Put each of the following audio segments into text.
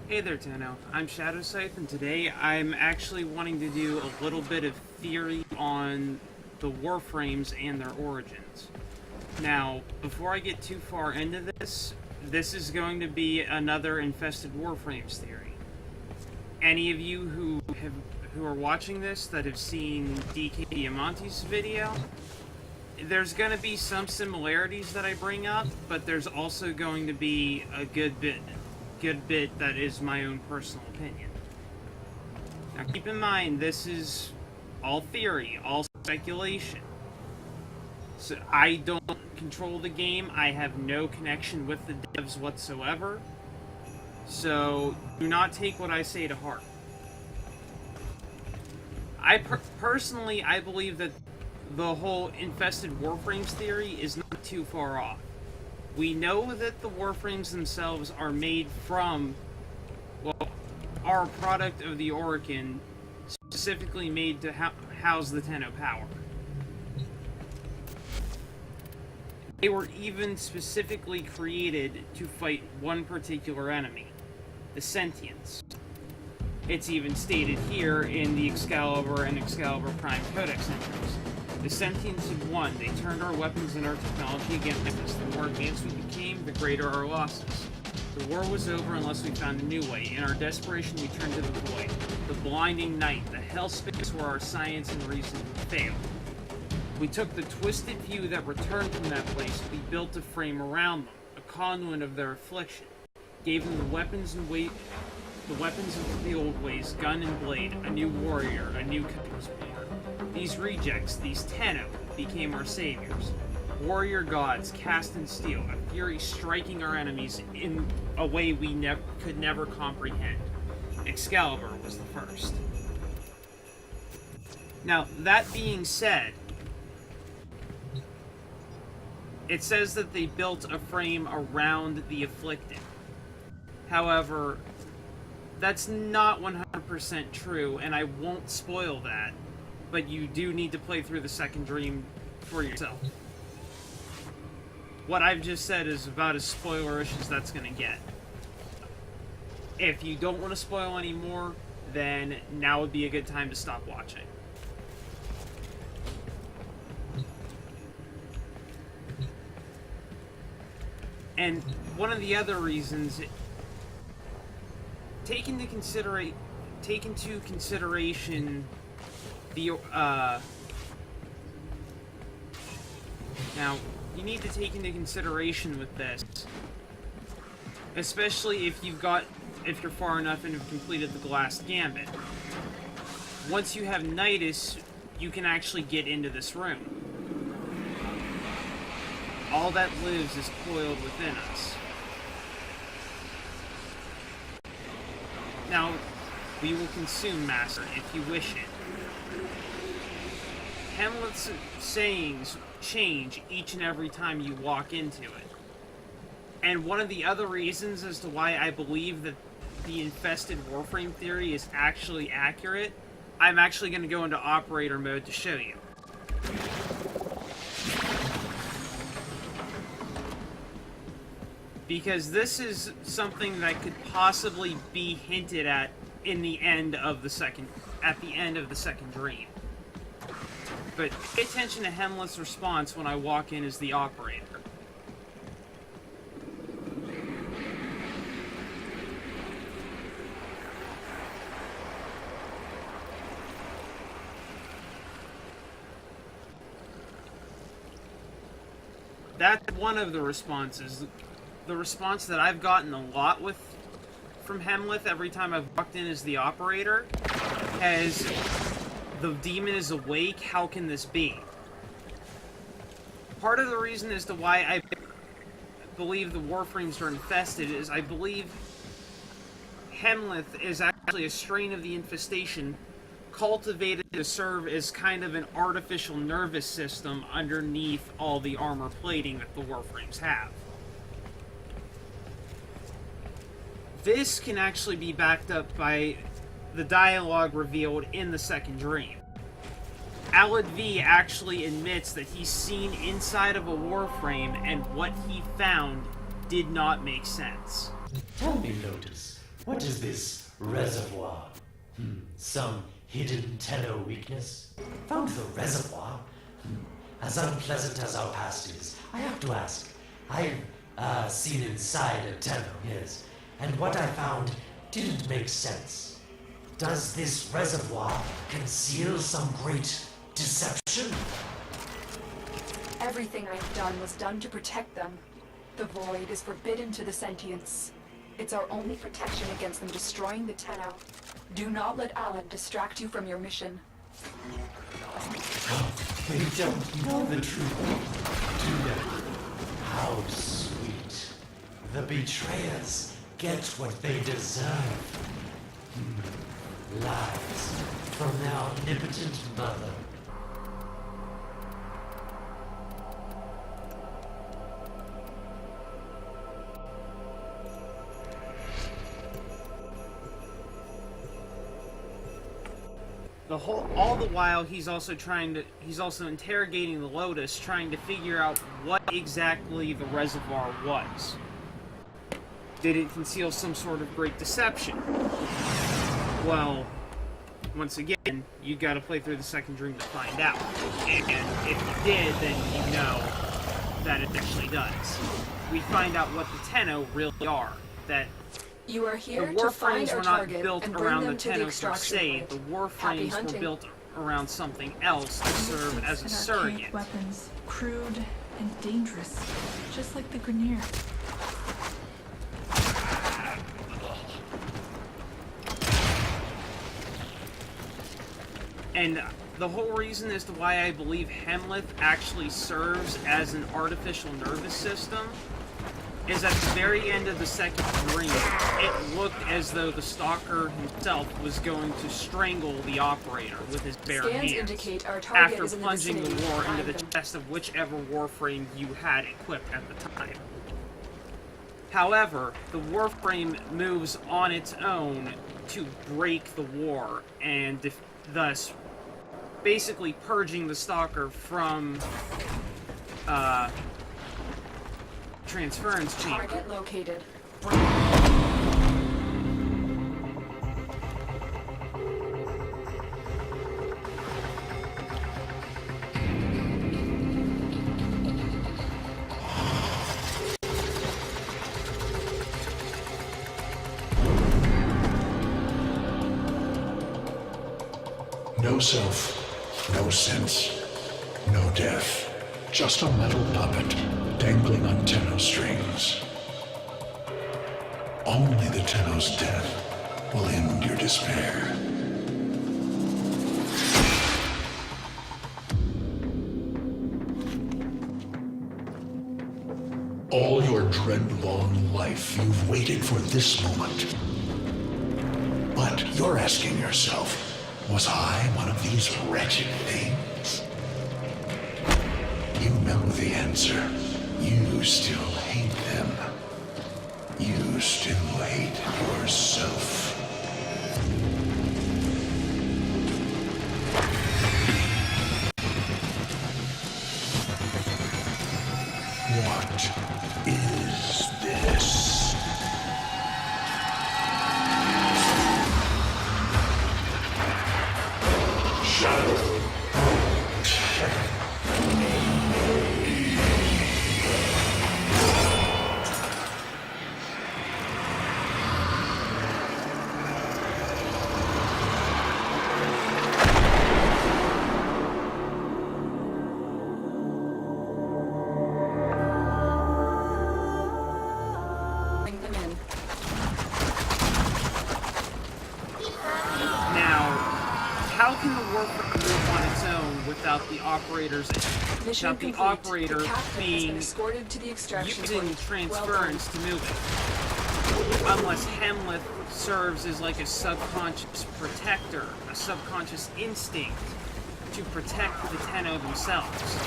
Hey there, Tano. I'm Shadow Scythe, and today I'm actually wanting to do a little bit of theory on the Warframes and their origins. Now, before I get too far into this, this is going to be another infested Warframes theory. Any of you who are watching this that have seen DK Diamante's video, there's going to be some similarities that I bring up, but there's also going to be a good bit that is my own personal opinion. Now keep in mind, this is all theory, all speculation. So I don't control the game, I have no connection with the devs whatsoever, so do not take what I say to heart. Personally, I believe that the whole infested Warframes theory is not too far off. We know that the Warframes themselves are made from, well, are a product of the Orokin, specifically made to house the Ten of Power. They were even specifically created to fight one particular enemy, the Sentients. It's even stated here in the Excalibur and Excalibur Prime Codex entries. The Sentients had won. They turned our weapons and our technology against us. The more advanced we became, the greater our losses. The war was over unless we found a new way. In our desperation, we turned to the void. The blinding night, the hellspace where our science and reason failed. We took the twisted view that returned from that place. We built a frame around them, a conduit of their affliction. Gave them the weapons of the old ways, gun and blade, a new warrior, a new cut was born. These rejects, these Tenno, became our saviors. Warrior gods, cast in steel, a fury striking our enemies in a way we could never comprehend. Excalibur was the first. Now, that being said, it says that they built a frame around the afflicted. However, that's not 100% true, and I won't spoil that. But you do need to play through the second dream for yourself. What I've just said is about as spoilerish as that's going to get. If you don't want to spoil anymore, then now would be a good time to stop watching. And one of the other reasons, take into consideration the, now, you need to take into consideration with this, especially if you're far enough and have completed the Glass Gambit. Once you have Nidus, you can actually get into this room. All that lives is coiled within us. Now, we will consume Master if you wish it. Hamlet's sayings change each and every time you walk into it. And one of the other reasons as to why I believe that the infested Warframe theory is actually accurate, I'm actually going to go into operator mode to show you. Because this is something that could possibly be hinted at in the end of the second dream. But pay attention to Hamlet's response when I walk in as the operator. That's one of the responses. The response that I've gotten a lot from Hamlet every time I've walked in as the operator has, the demon is awake, how can this be? Part of the reason as to why I believe the Warframes are infested is I believe Hamlet is actually a strain of the infestation cultivated to serve as kind of an artificial nervous system underneath all the armor plating that the Warframes have. This can actually be backed up by the dialogue revealed in the second dream. Alad V actually admits that he's seen inside of a Warframe and what he found did not make sense. Tell me, Lotus, What is this reservoir? Some hidden Tenno weakness? Found the reservoir? As unpleasant as our past is, I have to ask. I've seen inside a Tenno, yes, and what I found didn't make sense. Does this reservoir conceal some great deception? Everything I've done was done to protect them. The void is forbidden to the sentients. It's our only protection against them destroying the Tenno. Do not let Alan distract you from your mission. They don't know the truth, do they? How sweet. The betrayers get what they deserve. Lies from their omnipotent mother. All the while, he's also interrogating the Lotus, trying to figure out what exactly the reservoir was. Did it conceal some sort of great deception? Well, once again, you gotta play through the second dream to find out. And if you did, then you know that it actually does. We find out what the Tenno really are. That you are here the to find Warframes our were not target built and around bring the them to the Tenno per extraction se. point. The Warframes were built around something else to serve as a surrogate. Weapons, crude and dangerous, just like the Grineer. And the whole reason as to why I believe Hemlith actually serves as an artificial nervous system is at the very end of the second dream, it looked as though the Stalker himself was going to strangle the operator with his bare Scans hands indicate our target after is in the plunging the vicinity. war into Find the them. chest of whichever Warframe you had equipped at the time. However, the Warframe moves on its own to break the war and thus basically purging the Stalker from transference chamber. Target located. No self, no sense, no death. Just a metal puppet dangling on Tenno strings. Only the Tenno's death will end your despair. All your dread-long life, you've waited for this moment. But you're asking yourself, was I one of these wretched things? You know the answer. You still hate them. You still hate yourself. What is this? Shadow. Bring them in. Now, how can the Warframe move on its own without the operator's Mission without the complete. operator The captain has been being escorted to the extraction using point. transference to move it? Unless Hemlith serves as like a subconscious protector, a subconscious instinct to protect the Tenno themselves.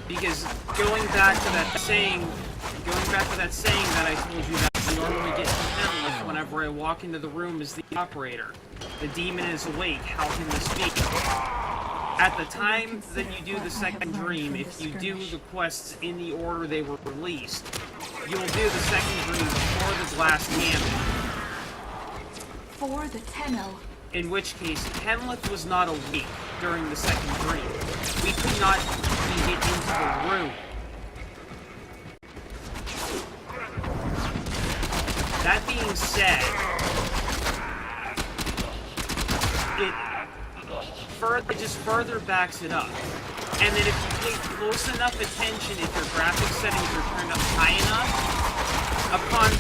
Because going back to that saying that I told you that I normally get from Hemlith whenever I walk into the room as the operator. The demon is awake, how can this be? At the time that you do the second dream, if you do the quests in the order they were released, you'll do the second dream before the glass gambit. For the Tenno. In which case, Henlith was not awake during the second dream. We could not even get into the room. That being said, it just further backs it up. And then if you pay close enough attention, if your graphic settings are turned up high enough, upon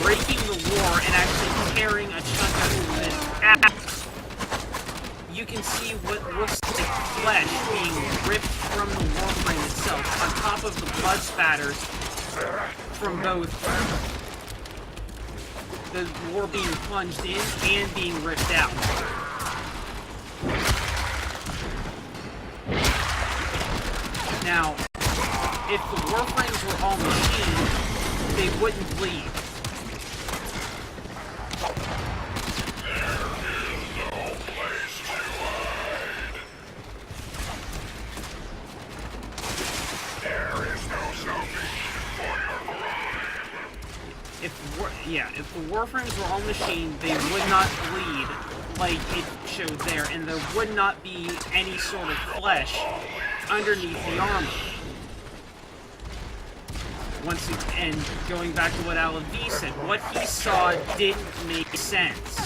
breaking the war and actually tearing a chunk out of his axe, you can see what looks like flesh being ripped from the Warframe itself, on top of the blood spatters from both the war being plunged in and being ripped out. Now, if the Warframes were all machine, they wouldn't bleed. If the Warframes were all machine, they would not bleed like it showed there, and there would not be any sort of flesh underneath the armor. And going back to what Alan V said, what he saw didn't make sense.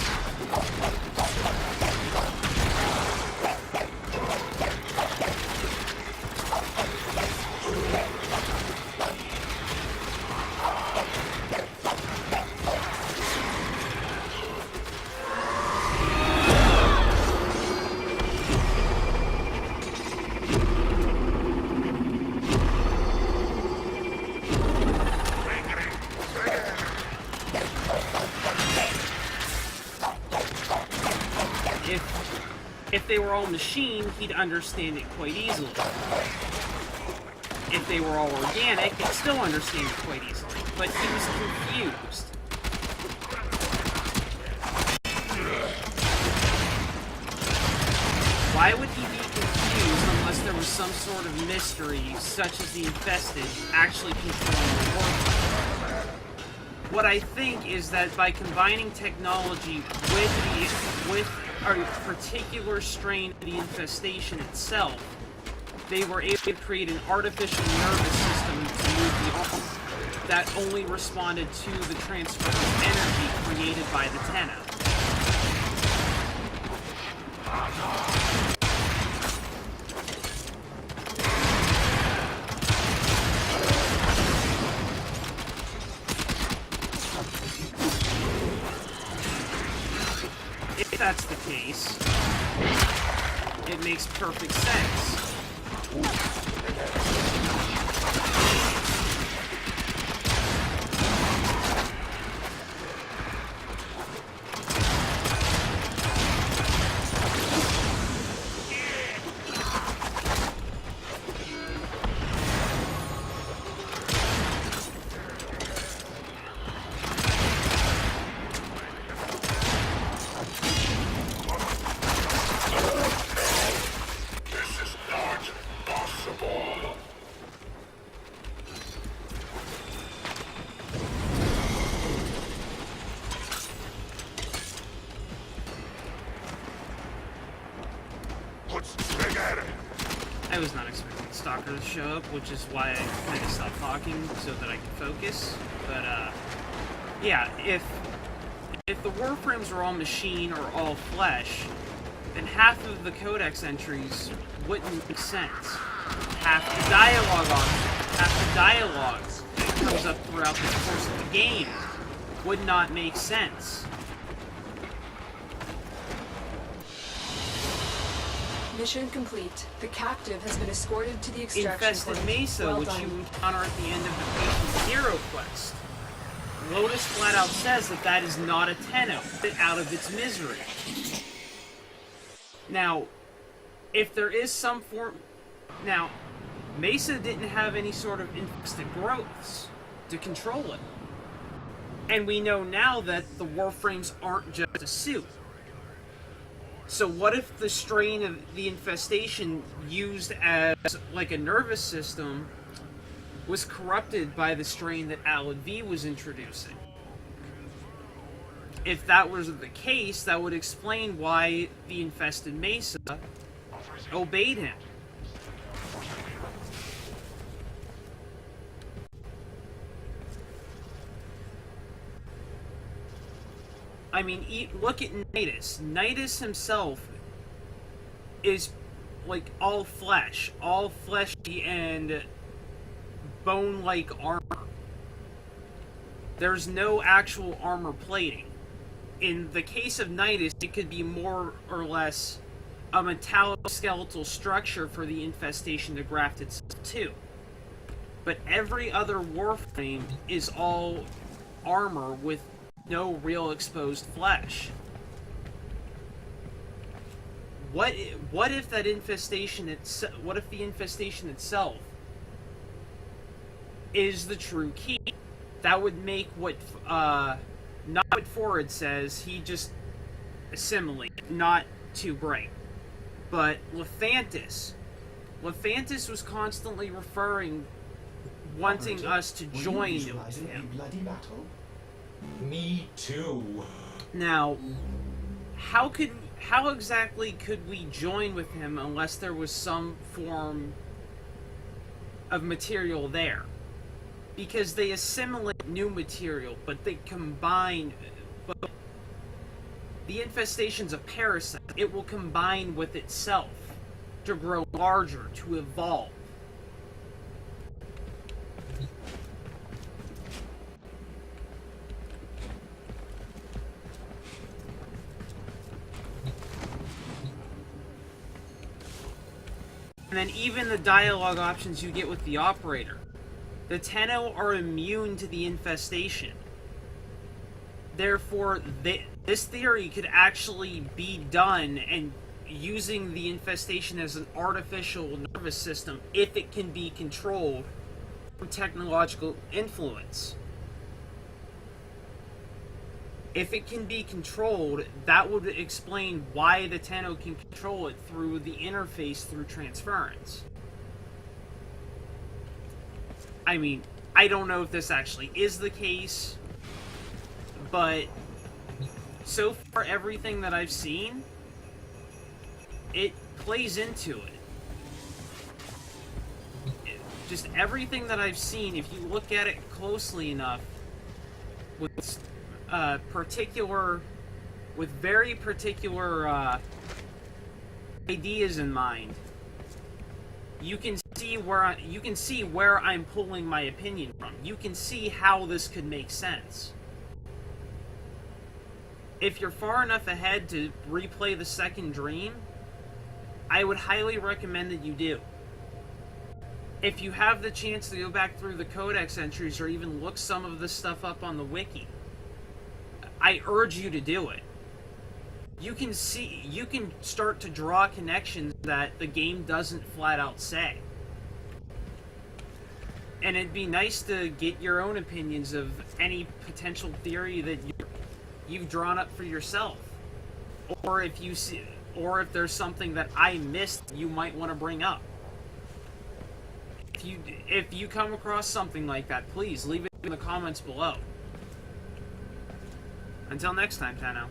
If they were all machine, he'd understand it quite easily. If they were all organic, he'd still understand it quite easily. But he was confused. Why would he be confused unless there was some sort of mystery, such as the Infested, actually controlling the world? What I think is that by combining technology with a particular strain of the infestation itself, they were able to create an artificial nervous system to move the arm that only responded to the transfer of energy created by the Tenno. If that's the case, it makes perfect sense. I was not expecting the Stalker to show up, which is why I kind of stopped talking so that I could focus. But yeah, if the Warframes are all machine or all flesh, then half of the Codex entries wouldn't make sense. Half the dialogue that comes up throughout the course of the game would not make sense. Mission complete. The captive has been escorted to the extraction Infested point. Mesa, Well which done. you encounter at the end of the Patient Zero quest. Lotus flat out says that that is not a Tenno, out of its misery. Now, if there is some form... Now, Mesa didn't have any sort of infested growths to control it. And we know now that the Warframes aren't just a suit. So what if the strain of the infestation used as like a nervous system was corrupted by the strain that Alan V was introducing? If that was the case, that would explain why the infested Mesa obeyed him. I mean, look at Nidus. Nidus himself is like all fleshy and bone-like armor. There's no actual armor plating. In the case of Nidus, it could be more or less a metallic skeletal structure for the infestation to graft itself to. But every other Warframe is all armor with no real exposed flesh. What if that infestation what if the infestation itself is the true key? That would make what not what Forward says, he just assimilate, not too bright. But Lephantis was constantly wanting us to join him. Me too. Now, how exactly could we join with him unless there was some form of material there? Because they assimilate new material, but they combine. But the infestation's a parasite. It will combine with itself to grow larger, to evolve. And then even the dialogue options you get with the operator. The Tenno are immune to the infestation. Therefore, this theory could actually be done and using the infestation as an artificial nervous system if it can be controlled from technological influence. If it can be controlled, that would explain why the Tenno can control it through the interface through transference. I mean, I don't know if this actually is the case, but so far everything that I've seen, it plays into it. Just everything that I've seen, if you look at it closely enough, with very particular ideas in mind, you can see where I'm pulling my opinion from. You can see how this could make sense. If you're far enough ahead to replay the second dream, I would highly recommend that you do. If you have the chance to go back through the codex entries or even look some of this stuff up on the wiki, I urge you to do it. You can start to draw connections that the game doesn't flat out say. And it'd be nice to get your own opinions of any potential theory that you've drawn up for yourself. Or if there's something that I missed you might want to bring up. If you come across something like that, please leave it in the comments below. Until next time, Tenno.